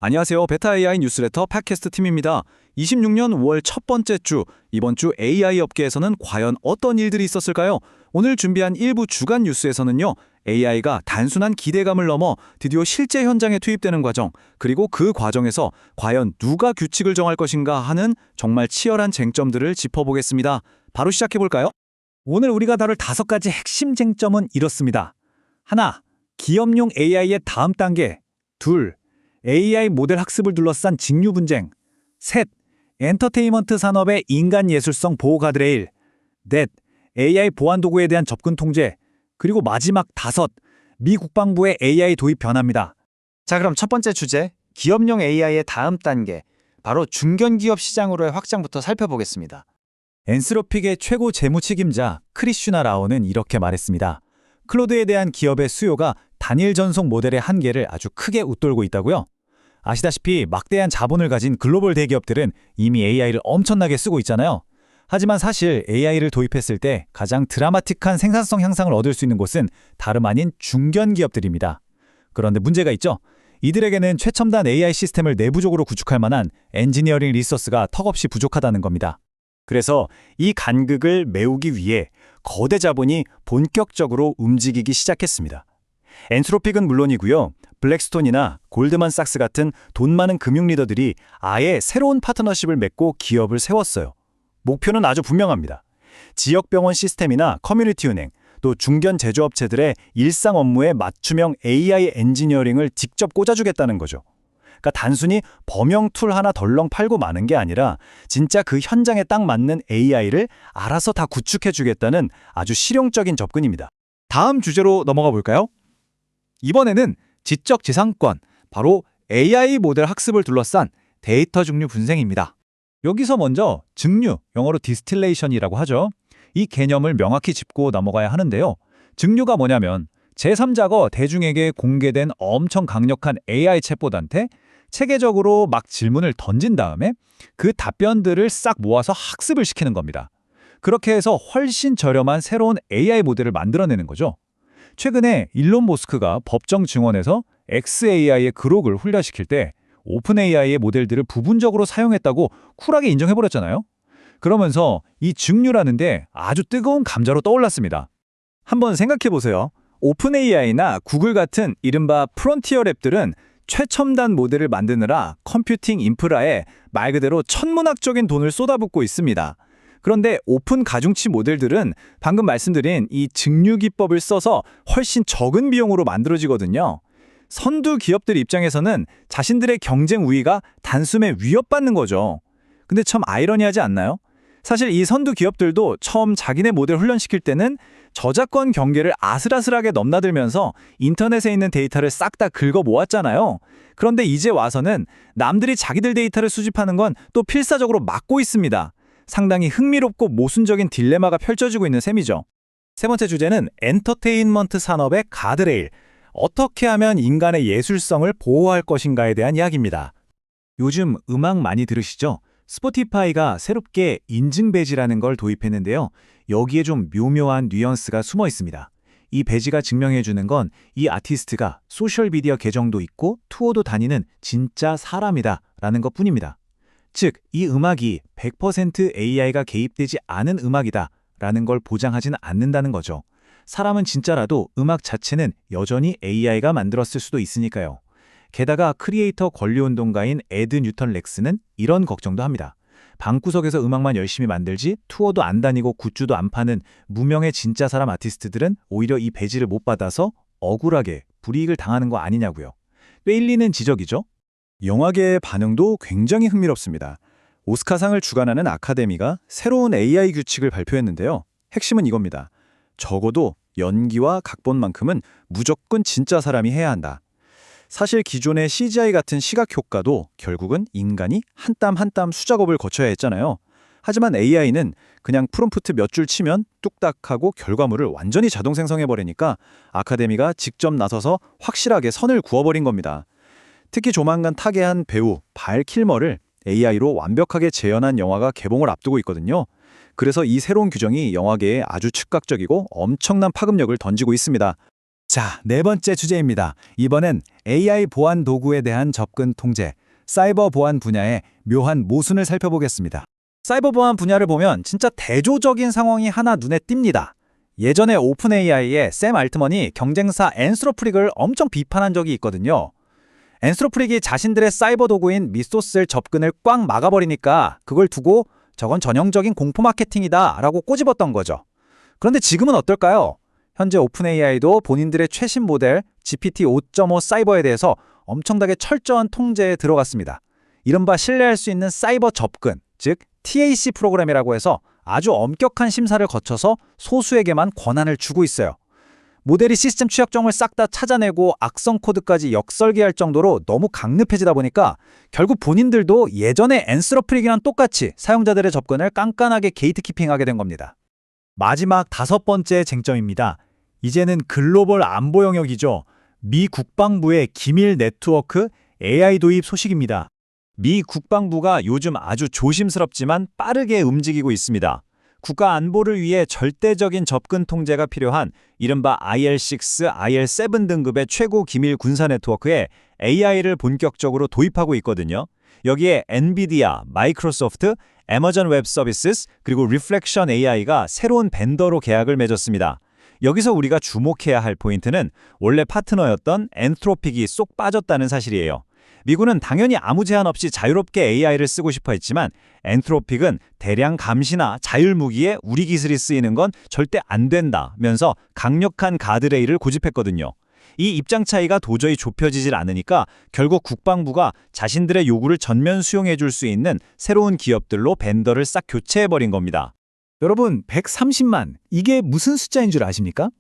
안녕하세요. 베타 AI 뉴스레터 팟캐스트 팀입니다. 26년 5월 첫 번째 주, 이번 주 AI 업계에서는 과연 어떤 일들이 있었을까요? 오늘 준비한 일부 주간 뉴스에서는요, AI가 단순한 기대감을 넘어 드디어 실제 현장에 투입되는 과정, 그리고 그 과정에서 과연 누가 규칙을 정할 것인가 하는 정말 치열한 쟁점들을 짚어보겠습니다. 바로 시작해볼까요? 오늘 우리가 다룰 5가지 핵심 쟁점은 이렇습니다. 하나, 기업용 AI의 다음 단계. 둘, AI 모델 학습을 둘러싼 직류 분쟁. 셋, 엔터테인먼트 산업의 인간 예술성 보호 가드레일. 넷, AI 보안 도구에 대한 접근 통제. 그리고 마지막 5, 미 국방부의 AI 도입 변화입니다. 자, 그럼 첫 번째 주제, 기업용 AI의 다음 단계, 바로 중견기업 시장으로의 확장부터 살펴보겠습니다. 엔스로픽의 최고 재무 책임자 크리슈나 라오는 이렇게 말했습니다. 클로드에 대한 기업의 수요가 단일 전송 모델의 한계를 아주 크게 웃돌고 있다고요? 아시다시피 막대한 자본을 가진 글로벌 대기업들은 이미 AI를 엄청나게 쓰고 있잖아요. 하지만 사실 AI를 도입했을 때 가장 드라마틱한 생산성 향상을 얻을 수 있는 곳은 다름 아닌 중견 기업들입니다. 그런데 문제가 있죠. 이들에게는 최첨단 AI 시스템을 내부적으로 구축할 만한 엔지니어링 리소스가 턱없이 부족하다는 겁니다. 그래서 이 간극을 메우기 위해 거대 자본이 본격적으로 움직이기 시작했습니다. 엔스로픽은 물론이고요. 블랙스톤이나 골드만삭스 같은 돈 많은 금융 리더들이 아예 새로운 파트너십을 맺고 기업을 세웠어요. 목표는 아주 분명합니다. 지역병원 시스템이나 커뮤니티 은행, 또 중견 제조업체들의 일상 업무에 맞춤형 AI 엔지니어링을 직접 꽂아주겠다는 거죠. 그러니까 단순히 범용 툴 하나 덜렁 팔고 마는 게 아니라 진짜 그 현장에 딱 맞는 AI를 알아서 다 구축해주겠다는 아주 실용적인 접근입니다. 다음 주제로 넘어가 볼까요? 이번에는 지적재산권, 바로 AI 모델 학습을 둘러싼 데이터 중류 분쟁입니다. 여기서 먼저 증류, 영어로 디스틸레이션이라고 하죠. 이 개념을 명확히 짚고 넘어가야 하는데요. 증류가 뭐냐면 제3자가 대중에게 공개된 엄청 강력한 AI 챗봇한테 체계적으로 막 질문을 던진 다음에 그 답변들을 싹 모아서 학습을 시키는 겁니다. 그렇게 해서 훨씬 저렴한 새로운 AI 모델을 만들어내는 거죠. 최근에 일론 머스크가 법정 증언에서 xAI의 그록을 훈련시킬 때 오픈AI의 모델들을 부분적으로 사용했다고 쿨하게 인정해버렸잖아요. 그러면서 이 증류라는데 아주 뜨거운 감자로 떠올랐습니다. 한번 생각해보세요. 오픈AI나 구글 같은 이른바 프론티어 랩들은 최첨단 모델을 만드느라 컴퓨팅 인프라에 말 그대로 천문학적인 돈을 쏟아붓고 있습니다. 그런데 오픈 가중치 모델들은 방금 말씀드린 이 증류 기법을 써서 훨씬 적은 비용으로 만들어지거든요. 선두 기업들 입장에서는 자신들의 경쟁 우위가 단숨에 위협받는 거죠. 근데 참 아이러니하지 않나요? 사실 이 선두 기업들도 처음 자기네 모델 훈련시킬 때는 저작권 경계를 아슬아슬하게 넘나들면서 인터넷에 있는 데이터를 싹 다 긁어 모았잖아요. 그런데 이제 와서는 남들이 자기들 데이터를 수집하는 건 또 필사적으로 막고 있습니다. 상당히 흥미롭고 모순적인 딜레마가 펼쳐지고 있는 셈이죠. 세 번째 주제는 엔터테인먼트 산업의 가드레일. 어떻게 하면 인간의 예술성을 보호할 것인가에 대한 이야기입니다. 요즘 음악 많이 들으시죠? 스포티파이가 새롭게 인증 배지라는 걸 도입했는데요. 여기에 좀 묘묘한 뉘앙스가 숨어 있습니다. 이 배지가 증명해주는 건 이 아티스트가 소셜미디어 계정도 있고 투어도 다니는 진짜 사람이다 라는 것 뿐입니다. 즉, 이 음악이 100% AI가 개입되지 않은 음악이다 라는 걸 보장하지는 않는다는 거죠. 사람은 진짜라도 음악 자체는 여전히 AI가 만들었을 수도 있으니까요. 게다가 크리에이터 권리운동가인 에드 뉴턴 렉스는 이런 걱정도 합니다. 방구석에서 음악만 열심히 만들지 투어도 안 다니고 굿즈도 안 파는 무명의 진짜 사람 아티스트들은 오히려 이 배지를 못 받아서 억울하게 불이익을 당하는 거 아니냐고요. 꽤 일리 있는 지적이죠? 영화계의 반응도 굉장히 흥미롭습니다. 오스카상을 주관하는 아카데미가 새로운 AI 규칙을 발표했는데요. 핵심은 이겁니다. 적어도 연기와 각본만큼은 무조건 진짜 사람이 해야 한다. 사실 기존의 CGI 같은 시각 효과도 결국은 인간이 한 땀 한 땀 수작업을 거쳐야 했잖아요. 하지만 AI는 그냥 프롬프트 몇 줄 치면 뚝딱 하고 결과물을 완전히 자동 생성해버리니까 아카데미가 직접 나서서 확실하게 선을 그어버린 겁니다. 특히 조만간 타계한 배우 발 킬머를 AI로 완벽하게 재현한 영화가 개봉을 앞두고 있거든요. 그래서 이 새로운 규정이 영화계에 아주 즉각적이고 엄청난 파급력을 던지고 있습니다. 자, 네 번째 주제입니다. 이번엔 AI 보안 도구에 대한 접근 통제, 사이버 보안 분야의 묘한 모순을 살펴보겠습니다. 사이버 보안 분야를 보면 진짜 대조적인 상황이 하나 눈에 띕니다. 예전에 오픈 AI의 샘 알트먼이 경쟁사 엔스로프릭을 엄청 비판한 적이 있거든요. 엔스로프릭이 자신들의 사이버 도구인 미소스의 접근을 꽉 막아버리니까 그걸 두고 저건 전형적인 공포 마케팅이다 라고 꼬집었던 거죠. 그런데 지금은 어떨까요? 현재 오픈 AI도 본인들의 최신 모델 GPT 5.5 사이버에 대해서 엄청나게 철저한 통제에 들어갔습니다. 이른바 신뢰할 수 있는 사이버 접근, 즉 TAC 프로그램이라고 해서 아주 엄격한 심사를 거쳐서 소수에게만 권한을 주고 있어요. 모델이 시스템 취약점을 싹 다 찾아내고 악성 코드까지 역설계할 정도로 너무 강력해지다 보니까 결국 본인들도 예전에 엔스로프릭이랑 똑같이 사용자들의 접근을 깐깐하게 게이트키핑하게 된 겁니다. 마지막 다섯 번째 쟁점입니다. 이제는 글로벌 안보 영역이죠. 미 국방부의 기밀 네트워크 AI 도입 소식입니다. 미 국방부가 요즘 아주 조심스럽지만 빠르게 움직이고 있습니다. 국가 안보를 위해 절대적인 접근 통제가 필요한 이른바 IL6, IL7 등급의 최고 기밀 군사 네트워크에 AI를 본격적으로 도입하고 있거든요. 여기에 엔비디아, 마이크로소프트, 애머전 웹 서비스, 그리고 리플렉션 AI가 새로운 벤더로 계약을 맺었습니다. 여기서 우리가 주목해야 할 포인트는 원래 파트너였던 엔트로픽이 쏙 빠졌다는 사실이에요. 미군은 당연히 아무 제한 없이 자유롭게 AI를 쓰고 싶어 했지만 엔트로픽은 대량 감시나 자율 무기에 우리 기술이 쓰이는 건 절대 안 된다면서 강력한 가드레일을 고집했거든요. 이 입장 차이가 도저히 좁혀지질 않으니까 결국 국방부가 자신들의 요구를 전면 수용해 줄 수 있는 새로운 기업들로 벤더를 싹 교체해버린 겁니다. 여러분, 130만, 이게 무슨 숫자인 줄 아십니까?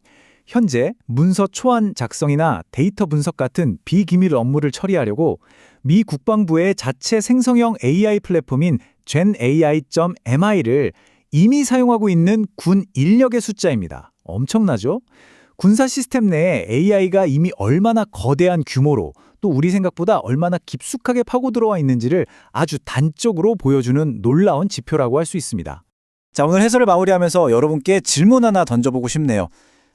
현재 문서 초안 작성이나 데이터 분석 같은 비기밀 업무를 처리하려고 미 국방부의 자체 생성형 AI 플랫폼인 GenAI.MI를 이미 사용하고 있는 군 인력의 숫자입니다. 엄청나죠? 군사 시스템 내에 AI가 이미 얼마나 거대한 규모로 또 우리 생각보다 얼마나 깊숙하게 파고 들어와 있는지를 아주 단적으로 보여주는 놀라운 지표라고 할 수 있습니다. 자, 오늘 해설을 마무리하면서 여러분께 질문 하나 던져보고 싶네요.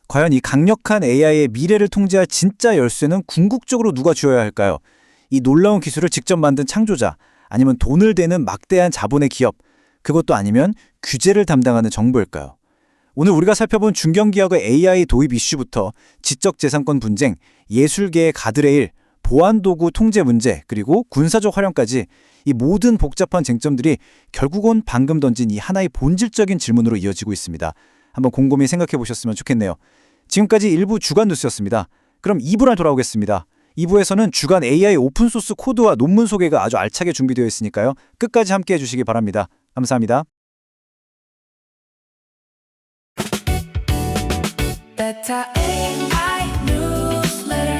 과연 이 강력한 AI의 미래를 통제할 진짜 열쇠는 궁극적으로 누가 쥐어야 할까요? 이 놀라운 기술을 직접 만든 창조자, 아니면 돈을 대는 막대한 자본의 기업, 그것도 아니면 규제를 담당하는 정부일까요? 오늘 우리가 살펴본 중견기업의 AI 도입 이슈부터 지적재산권 분쟁, 예술계의 가드레일, 보안도구 통제 문제, 그리고 군사적 활용까지 이 모든 복잡한 쟁점들이 결국은 방금 던진 이 하나의 본질적인 질문으로 이어지고 있습니다. 한번 곰곰이 생각해 보셨으면 좋겠네요. 지금까지 1부 주간 뉴스였습니다. 그럼 2부로 돌아오겠습니다. 2부에서는 주간 AI 오픈소스 코드와 논문 소개가 아주 알차게 준비되어 있으니까요. 끝까지 함께해 주시기 바랍니다. 감사합니다. Beta AI newsletter,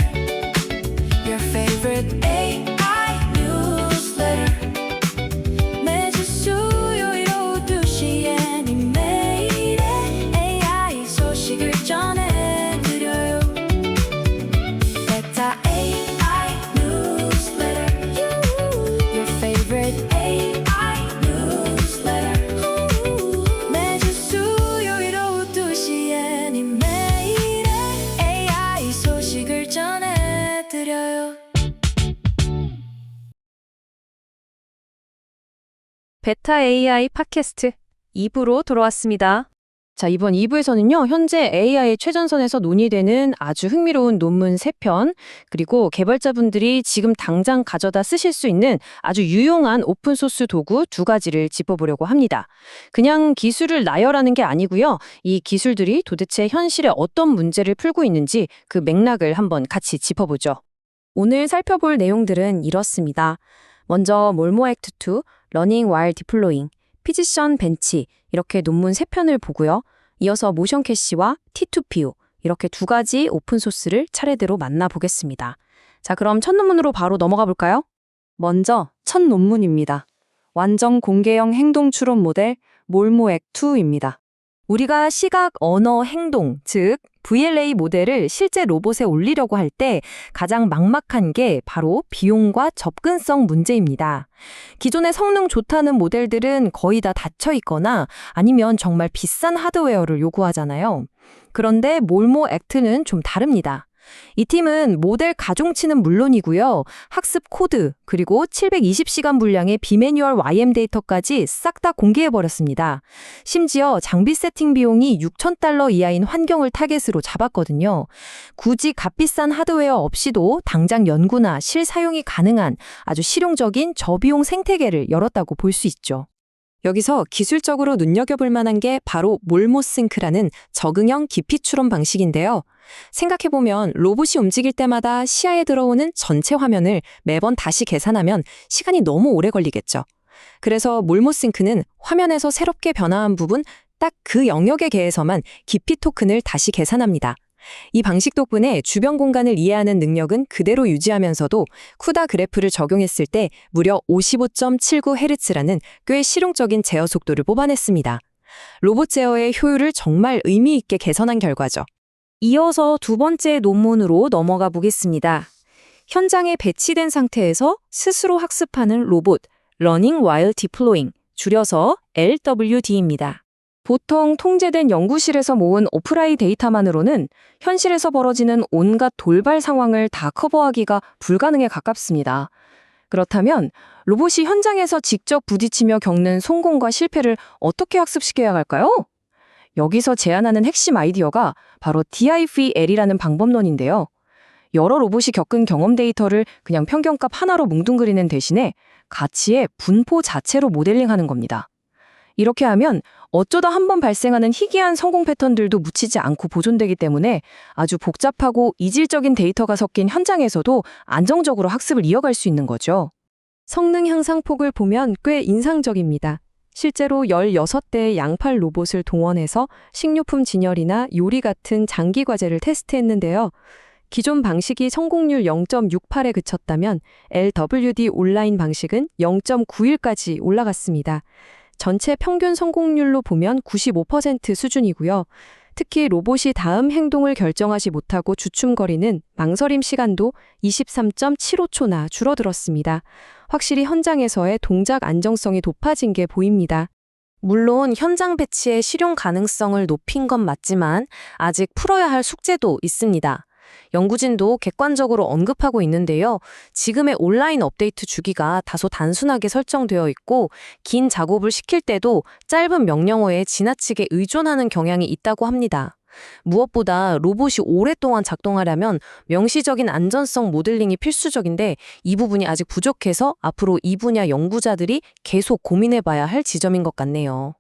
your favorite AI newsletter. 매주 수요일 오후 2시엔 이메일에 AI 소식을 전해드려요. Beta AI newsletter, your favorite AI newsletter. 매주 수요일 오후 2시엔 이메일에 AI 소식을 전해드려요. 베타 AI 팟캐스트 2부로 돌아왔습니다. 자, 이번 2부에서는요, 현재 AI의 최전선에서 논의되는 아주 흥미로운 논문 3편, 그리고 개발자분들이 지금 당장 가져다 쓰실 수 있는 아주 유용한 오픈소스 도구 2가지를 짚어보려고 합니다. 그냥 기술을 나열하는 게 아니고요, 이 기술들이 도대체 현실에 어떤 문제를 풀고 있는지 그 맥락을 한번 같이 짚어보죠. 오늘 살펴볼 내용들은 이렇습니다. 먼저 몰모액트2, 러닝 while deploying, 피지션 벤치 이렇게 논문 3편을 보고요. 이어서 모션 캐시와 T2PO 이렇게 2가지 오픈소스를 차례대로 만나보겠습니다. 자, 그럼 첫 논문으로 바로 넘어가 볼까요? 먼저 첫 논문입니다. 완전 공개형 행동 추론 모델 몰모액2입니다. 우리가 시각, 언어, 행동, 즉 VLA 모델을 실제 로봇에 올리려고 할 때 가장 막막한 게 바로 비용과 접근성 문제입니다. 기존의 성능 좋다는 모델들은 거의 다 닫혀 있거나 아니면 정말 비싼 하드웨어를 요구하잖아요. 그런데 몰모 액트는 좀 다릅니다. 이 팀은 모델 가중치는 물론이고요. 학습 코드, 그리고 720시간 분량의 비매뉴얼 YM 데이터까지 싹 다 공개해버렸습니다. 심지어 장비 세팅 비용이 $6,000 이하인 환경을 타겟으로 잡았거든요. 굳이 값비싼 하드웨어 없이도 당장 연구나 실사용이 가능한 아주 실용적인 저비용 생태계를 열었다고 볼 수 있죠. 여기서 기술적으로 눈여겨볼 만한 게 바로 몰모싱크라는 적응형 깊이 추론 방식인데요. 생각해보면 로봇이 움직일 때마다 시야에 들어오는 전체 화면을 매번 다시 계산하면 시간이 너무 오래 걸리겠죠. 그래서 몰모싱크는 화면에서 새롭게 변화한 부분 딱 그 영역에 대해서만 깊이 토큰을 다시 계산합니다. 이 방식 덕분에 주변 공간을 이해하는 능력은 그대로 유지하면서도 쿠다 그래프를 적용했을 때 무려 55.79Hz라는 꽤 실용적인 제어 속도를 뽑아냈습니다. 로봇 제어의 효율을 정말 의미 있게 개선한 결과죠. 이어서 두 번째 논문으로 넘어가 보겠습니다. 현장에 배치된 상태에서 스스로 학습하는 로봇, Learning While Deploying, 줄여서 LWD입니다. 보통 통제된 연구실에서 모은 오프라인 데이터만으로는 현실에서 벌어지는 온갖 돌발 상황을 다 커버하기가 불가능에 가깝습니다. 그렇다면 로봇이 현장에서 직접 부딪히며 겪는 성공과 실패를 어떻게 학습시켜야 할까요? 여기서 제안하는 핵심 아이디어가 바로 DIVL이라는 방법론인데요. 여러 로봇이 겪은 경험 데이터를 그냥 평균값 하나로 뭉뚱그리는 대신에 가치의 분포 자체로 모델링하는 겁니다. 이렇게 하면 어쩌다 한 번 발생하는 희귀한 성공 패턴들도 묻히지 않고 보존되기 때문에 아주 복잡하고 이질적인 데이터가 섞인 현장에서도 안정적으로 학습을 이어갈 수 있는 거죠. 성능 향상폭을 보면 꽤 인상적입니다. 실제로 16대의 양팔 로봇을 동원해서 식료품 진열이나 요리 같은 장기 과제를 테스트했는데요. 기존 방식이 성공률 0.68에 그쳤다면 LWD 온라인 방식은 0.91까지 올라갔습니다. 전체 평균 성공률로 보면 95% 수준이고요. 특히 로봇이 다음 행동을 결정하지 못하고 주춤거리는 망설임 시간도 23.75초나 줄어들었습니다. 확실히 현장에서의 동작 안정성이 높아진 게 보입니다. 물론 현장 배치의 실용 가능성을 높인 건 맞지만 아직 풀어야 할 숙제도 있습니다. 연구진도 객관적으로 언급하고 있는데요. 지금의 온라인 업데이트 주기가 다소 단순하게 설정되어 있고 긴 작업을 시킬 때도 짧은 명령어에 지나치게 의존하는 경향이 있다고 합니다. 무엇보다 로봇이 오랫동안 작동하려면 명시적인 안전성 모델링이 필수적인데 이 부분이 아직 부족해서 앞으로 이 분야 연구자들이 계속 고민해봐야 할 지점인 것 같네요.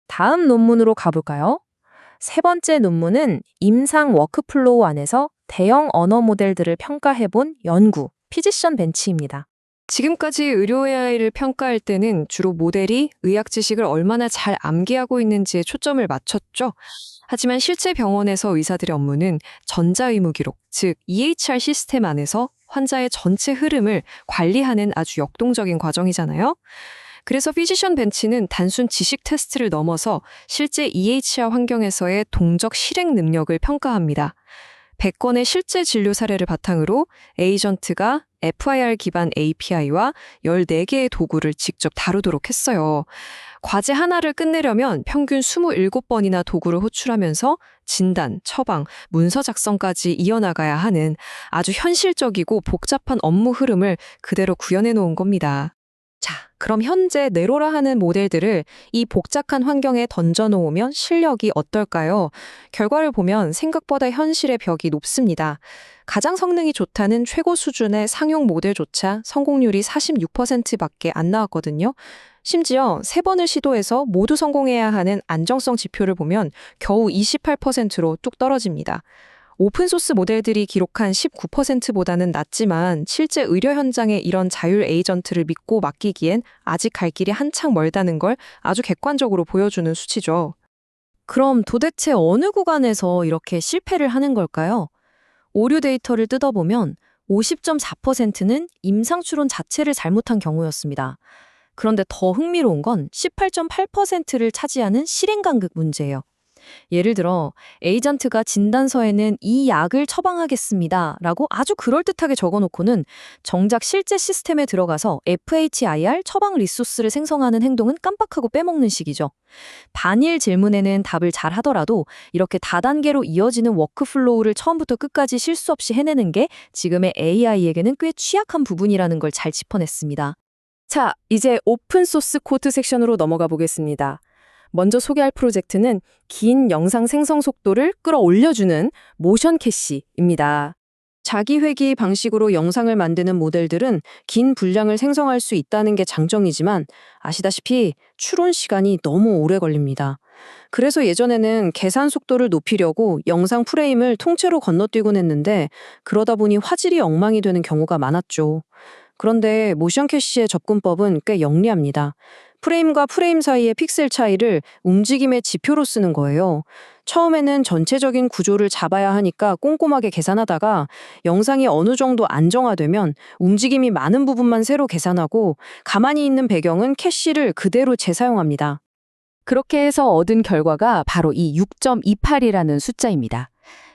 다음 논문으로 가볼까요? 세 번째 논문은 임상 워크플로우 안에서 대형 언어 모델들을 평가해본 연구, 피지션 벤치입니다. 지금까지 의료 AI를 평가할 때는 주로 모델이 의학 지식을 얼마나 잘 암기하고 있는지에 초점을 맞췄죠. 하지만 실제 병원에서 의사들의 업무는 전자의무 기록, 즉 EHR 시스템 안에서 환자의 전체 흐름을 관리하는 아주 역동적인 과정이잖아요. 그래서 피지션 벤치는 단순 지식 테스트를 넘어서 실제 EHR 환경에서의 동적 실행 능력을 평가합니다. 100건의 실제 진료 사례를 바탕으로 에이전트가 FIR 기반 API와 14개의 도구를 직접 다루도록 했어요. 과제 하나를 끝내려면 평균 27번이나 도구를 호출하면서 진단, 처방, 문서 작성까지 이어나가야 하는 아주 현실적이고 복잡한 업무 흐름을 그대로 구현해 놓은 겁니다. 자, 그럼 현재 네로라 하는 모델들을 이 복잡한 환경에 던져놓으면 실력이 어떨까요? 결과를 보면 생각보다 현실의 벽이 높습니다. 가장 성능이 좋다는 최고 수준의 상용 모델조차 성공률이 46%밖에 안 나왔거든요. 심지어 3번을 시도해서 모두 성공해야 하는 안정성 지표를 보면 겨우 28%로 뚝 떨어집니다. 오픈소스 모델들이 기록한 19%보다는 낮지만 실제 의료 현장에 이런 자율 에이전트를 믿고 맡기기엔 아직 갈 길이 한창 멀다는 걸 아주 객관적으로 보여주는 수치죠. 그럼 도대체 어느 구간에서 이렇게 실패를 하는 걸까요? 오류 데이터를 뜯어보면 50.4%는 임상 추론 자체를 잘못한 경우였습니다. 그런데 더 흥미로운 건 18.8%를 차지하는 실행 간극 문제예요. 예를 들어 에이전트가 진단서에는 이 약을 처방하겠습니다 라고 아주 그럴듯하게 적어놓고는 정작 실제 시스템에 들어가서 FHIR 처방 리소스를 생성하는 행동은 깜빡하고 빼먹는 식이죠. 반일 질문에는 답을 잘 하더라도 이렇게 다단계로 이어지는 워크플로우를 처음부터 끝까지 실수 없이 해내는 게 지금의 AI에게는 꽤 취약한 부분이라는 걸 잘 짚어냈습니다. 자, 이제 오픈소스 코드 섹션으로 넘어가 보겠습니다. 먼저 소개할 프로젝트는 긴 영상 생성 속도를 끌어올려주는 모션 캐시입니다. 자기 회귀 방식으로 영상을 만드는 모델들은 긴 분량을 생성할 수 있다는 게 장점이지만 아시다시피 추론 시간이 너무 오래 걸립니다. 그래서 예전에는 계산 속도를 높이려고 영상 프레임을 통째로 건너뛰곤 했는데 그러다 보니 화질이 엉망이 되는 경우가 많았죠. 그런데 모션 캐시의 접근법은 꽤 영리합니다. 프레임과 프레임 사이의 픽셀 차이를 움직임의 지표로 쓰는 거예요. 처음에는 전체적인 구조를 잡아야 하니까 꼼꼼하게 계산하다가 영상이 어느 정도 안정화되면 움직임이 많은 부분만 새로 계산하고 가만히 있는 배경은 캐시를 그대로 재사용합니다. 그렇게 해서 얻은 결과가 바로 이 6.28이라는 숫자입니다.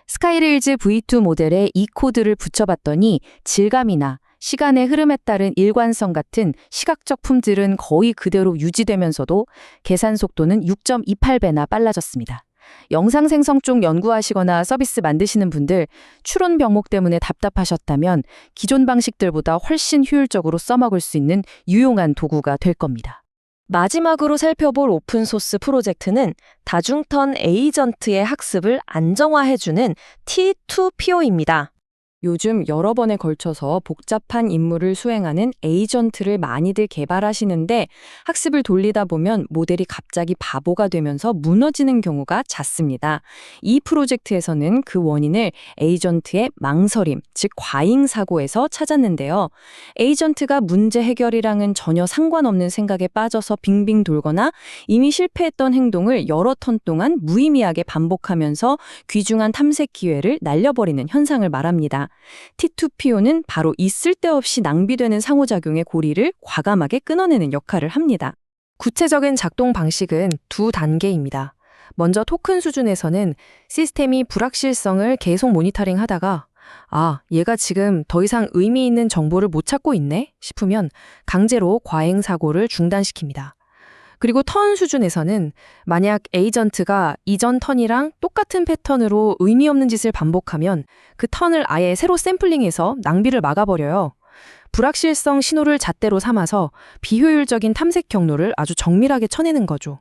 스카이레일즈 V2 모델에 이 코드를 붙여봤더니 질감이나 시간의 흐름에 따른 일관성 같은 시각적 품질은 거의 그대로 유지되면서도 계산 속도는 6.28배나 빨라졌습니다. 영상 생성 쪽 연구하시거나 서비스 만드시는 분들 추론 병목 때문에 답답하셨다면 기존 방식들보다 훨씬 효율적으로 써먹을 수 있는 유용한 도구가 될 겁니다. 마지막으로 살펴볼 오픈소스 프로젝트는 다중턴 에이전트의 학습을 안정화해주는 T2PO입니다. 요즘 여러 번에 걸쳐서 복잡한 임무를 수행하는 에이전트를 많이들 개발하시는데 학습을 돌리다 보면 모델이 갑자기 바보가 되면서 무너지는 경우가 잦습니다. 이 프로젝트에서는 그 원인을 에이전트의 망설임, 즉 과잉 사고에서 찾았는데요. 에이전트가 문제 해결이랑은 전혀 상관없는 생각에 빠져서 빙빙 돌거나 이미 실패했던 행동을 여러 턴 동안 무의미하게 반복하면서 귀중한 탐색 기회를 날려버리는 현상을 말합니다. T2PO는 바로 이 쓸데없이 낭비되는 상호작용의 고리를 과감하게 끊어내는 역할을 합니다. 구체적인 작동 방식은 두 단계입니다. 먼저 토큰 수준에서는 시스템이 불확실성을 계속 모니터링 하다가 얘가 지금 더 이상 의미 있는 정보를 못 찾고 있네 싶으면 강제로 과잉 사고를 중단시킵니다. 그리고 턴 수준에서는 만약 에이전트가 이전 턴이랑 똑같은 패턴으로 의미 없는 짓을 반복하면 그 턴을 아예 새로 샘플링해서 낭비를 막아버려요. 불확실성 신호를 잣대로 삼아서 비효율적인 탐색 경로를 아주 정밀하게 쳐내는 거죠.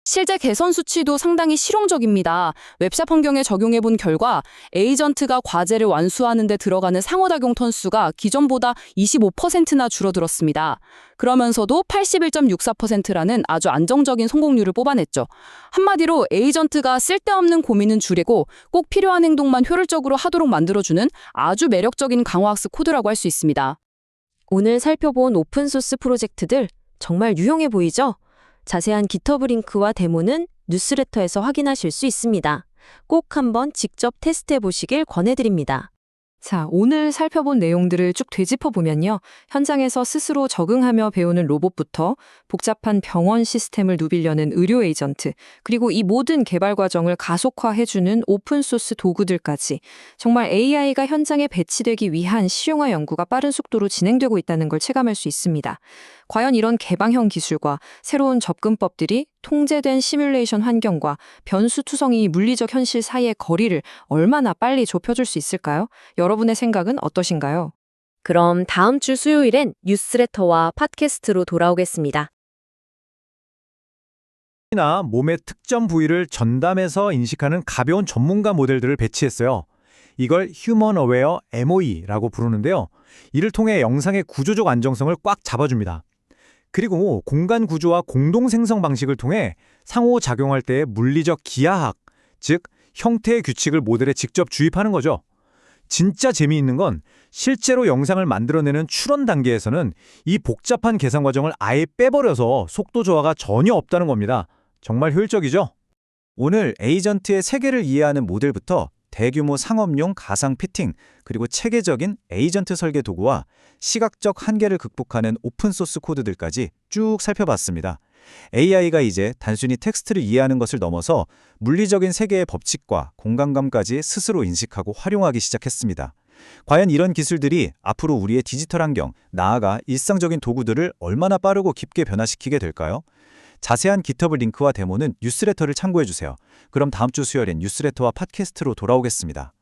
실제 개선 수치도 상당히 실용적입니다. 웹샵 환경에 적용해본 결과 에이전트가 과제를 완수하는 데 들어가는 상호작용 턴수가 기존보다 25%나 줄어들었습니다. 그러면서도 81.64%라는 아주 안정적인 성공률을 뽑아냈죠. 한마디로 에이전트가 쓸데없는 고민은 줄이고 꼭 필요한 행동만 효율적으로 하도록 만들어주는 아주 매력적인 강화학습 코드라고 할 수 있습니다. 오늘 살펴본 오픈소스 프로젝트들 정말 유용해 보이죠? 자세한 기터브 링크와 데모는 뉴스레터에서 확인하실 수 있습니다. 꼭 한번 직접 테스트해 보시길 권해드립니다. 자, 오늘 살펴본 내용들을 쭉 되짚어보면요. 현장에서 스스로 적응하며 배우는 로봇부터 복잡한 병원 시스템을 누비려는 의료 에이전트, 그리고 이 모든 개발 과정을 가속화해주는 오픈소스 도구들까지 정말 AI가 현장에 배치되기 위한 실용화 연구가 빠른 속도로 진행되고 있다는 걸 체감할 수 있습니다. 과연 이런 개방형 기술과 새로운 접근법들이 통제된 시뮬레이션 환경과 변수투성이 물리적 현실 사이의 거리를 얼마나 빨리 좁혀줄 수 있을까요? 여러분의 생각은 어떠신가요? 그럼 다음 주 수요일엔 뉴스레터와 팟캐스트로 돌아오겠습니다. 나 몸의 특정 부위를 전담해서 인식하는 가벼운 전문가 모델들을 배치했어요. 이걸 휴먼 어웨어 MOE라고 부르는데요. 이를 통해 영상의 구조적 안정성을 꽉 잡아줍니다. 그리고 공간 구조와 공동 생성 방식을 통해 상호작용할 때의 물리적 기하학, 즉 형태의 규칙을 모델에 직접 주입하는 거죠. 진짜 재미있는 건 실제로 영상을 만들어내는 추론 단계에서는 이 복잡한 계산 과정을 아예 빼버려서 속도 저하가 전혀 없다는 겁니다. 정말 효율적이죠? 오늘 에이전트의 세계를 이해하는 모델부터 대규모 상업용 가상 피팅, 그리고 체계적인 에이전트 설계 도구와 시각적 한계를 극복하는 오픈소스 코드들까지 쭉 살펴봤습니다. AI가 이제 단순히 텍스트를 이해하는 것을 넘어서 물리적인 세계의 법칙과 공간감까지 스스로 인식하고 활용하기 시작했습니다. 과연 이런 기술들이 앞으로 우리의 디지털 환경, 나아가 일상적인 도구들을 얼마나 빠르고 깊게 변화시키게 될까요? 자세한 GitHub 링크와 데모는 뉴스레터를 참고해주세요. 그럼 다음 주 수요일엔 뉴스레터와 팟캐스트로 돌아오겠습니다.